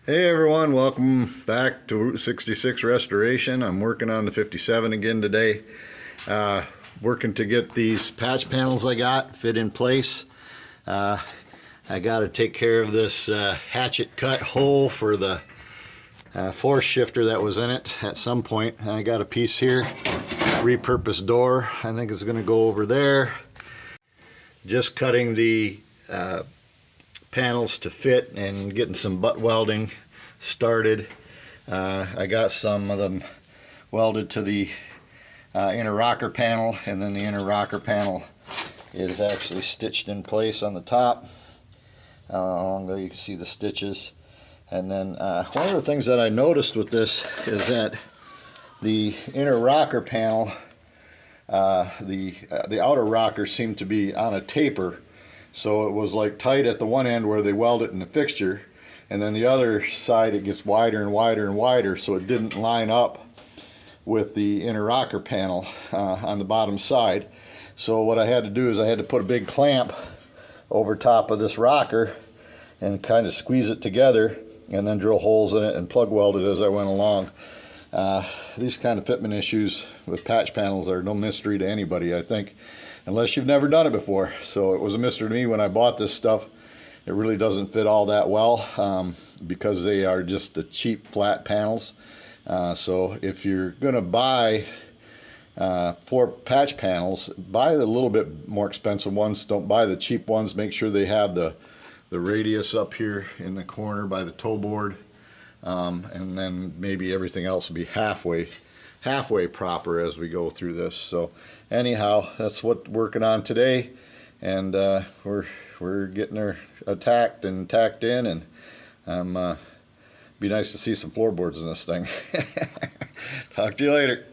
Hey everyone, welcome back to Route 66 Restoration. I'm working on the 57 again today. Working to get these patch panels I got fit in place. I got to take care of this hatchet cut hole for the force shifter that was in it at some point. I got a piece here, repurposed door. I think it's going to go over there. Just cutting the panels to fit and getting some butt welding started. I got some of them welded to the inner rocker panel, and then the inner rocker panel is actually stitched in place on the top. Along there you can see the stitches. And then one of the things that I noticed with this is that the inner rocker panel, the outer rocker seemed to be on a taper. So it was like tight at the one end where they weld it in the fixture, and then the other side it gets wider and wider and wider, so it didn't line up with the inner rocker panel on the bottom side. So what I had to do is I had to put a big clamp over top of this rocker and kind of squeeze it together, and then drill holes in it and plug weld it as I went along. These kind of fitment issues with patch panels are no mystery to anybody, I think, unless you've never done it before. So it was a mystery to me when I bought this stuff. It really doesn't fit all that well because they are just the cheap flat panels. So if you're going to buy 4 patch panels, buy the little bit more expensive ones. Don't buy the cheap ones. Make sure they have the radius up here in the corner by the toe board, and then maybe everything else will be halfway proper as we go through this. So anyhow, that's what we're working on today, and we're getting her attacked and tacked in, and be nice to see some floorboards in this thing. Talk to you later.